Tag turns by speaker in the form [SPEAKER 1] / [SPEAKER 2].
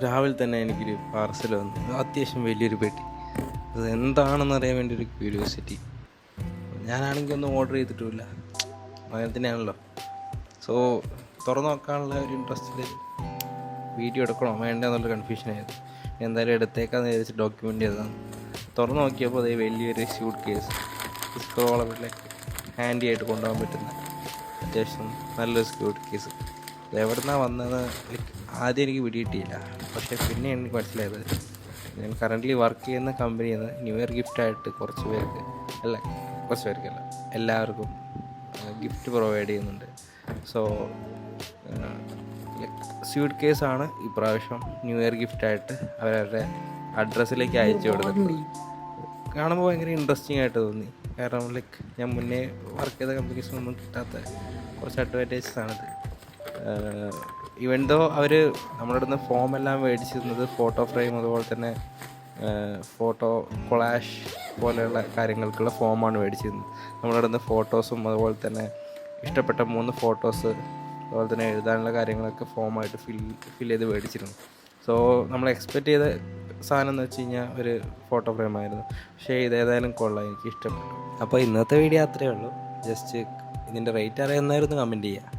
[SPEAKER 1] രാവിലെ തന്നെ എനിക്കൊരു പാർസൽ വന്നു. അത്യാവശ്യം വലിയൊരു പെട്ടി. അത് എന്താണെന്ന് അറിയാൻ വേണ്ടി ഒരു ക്യൂരിയോസിറ്റി. ഞാനാണെങ്കിൽ ഒന്നും ഓർഡർ ചെയ്തിട്ടുമില്ല, അങ്ങനെ തന്നെയാണല്ലോ. സോ തുറന്നു നോക്കാനുള്ള ഒരു ഇൻട്രസ്റ്റിൽ വീഡിയോ എടുക്കണോ വേണ്ട എന്നുള്ള കൺഫ്യൂഷനായിരുന്നു. എന്തായാലും എടുത്തേക്കാന്ന് വിചാരിച്ച് ഡോക്യുമെൻ്റ് ചെയ്തതാണ്. തുറന്നു നോക്കിയപ്പോൾ അതേ വലിയൊരു സ്യൂട്ട് കേസ്, സ്ക്രോളബിലേക്ക് ഹാൻഡി ആയിട്ട് കൊണ്ടുപോകാൻ പറ്റുന്ന അത്യാവശ്യം നല്ലൊരു സ്യൂട്ട് കേസ്. എവിടെ നിന്നാണ് വന്നത് ആദ്യം എനിക്ക് പിടികിട്ടിയില്ല. പക്ഷേ പിന്നെ എനിക്ക് മനസ്സിലായത്, ഞാൻ കറൻ്റ്ലി വർക്ക് ചെയ്യുന്ന കമ്പനിയിൽ നിന്ന് ന്യൂ ഇയർ ഗിഫ്റ്റായിട്ട് കുറച്ച് പേർക്കല്ല എല്ലാവർക്കും ഗിഫ്റ്റ് പ്രൊവൈഡ് ചെയ്യുന്നുണ്ട്. സോ സ്യൂട്ട് കേസാണ് ഇപ്രാവശ്യം ന്യൂ ഇയർ ഗിഫ്റ്റായിട്ട് അവരവരുടെ അഡ്രസ്സിലേക്ക് അയച്ചു കൊടുത്തിട്ടുള്ളത്. കാണുമ്പോൾ ഭയങ്കര ഇൻട്രസ്റ്റിംഗ് ആയിട്ട് തോന്നി. കാരണം ഞാൻ മുന്നേ വർക്ക് ചെയ്ത കമ്പനീസിനൊന്നും കിട്ടാത്ത കുറച്ച് അഡ്വാൻറ്റേജസ് ആണിത്. ഇവൻ ദോ അവർ നമ്മുടെ അടുത്ത് ഫോം എല്ലാം മേടിച്ചിരുന്നത് ഫോട്ടോ ഫ്രെയിം, അതുപോലെ തന്നെ ഫോട്ടോ കൊളാഷ് പോലെയുള്ള കാര്യങ്ങൾക്കുള്ള ഫോമാണ് മേടിച്ചിരുന്നത്. നമ്മുടെ അടുത്ത് ഫോട്ടോസും അതുപോലെ തന്നെ ഇഷ്ടപ്പെട്ട 3 ഫോട്ടോസ്, അതുപോലെ തന്നെ എഴുതാനുള്ള കാര്യങ്ങളൊക്കെ ഫോമായിട്ട് ഫിൽ ചെയ്ത് മേടിച്ചിരുന്നു. സോ നമ്മൾ എക്സ്പെക്റ്റ് ചെയ്ത സാധനം എന്ന് വെച്ച് കഴിഞ്ഞാൽ ഒരു ഫോട്ടോ ഫ്രെയിമായിരുന്നു. പക്ഷേ ഇതേതായാലും കൊള്ളാം, എനിക്ക് ഇഷ്ടപ്പെട്ടു. അപ്പോൾ ഇന്നത്തെ വീഡിയോ അത്രയേ ഉള്ളൂ. ജസ്റ്റ് ഇതിൻ്റെ റേറ്റ് അറിയാവുന്നവരൊന്ന് കമൻറ്റ് ചെയ്യുക.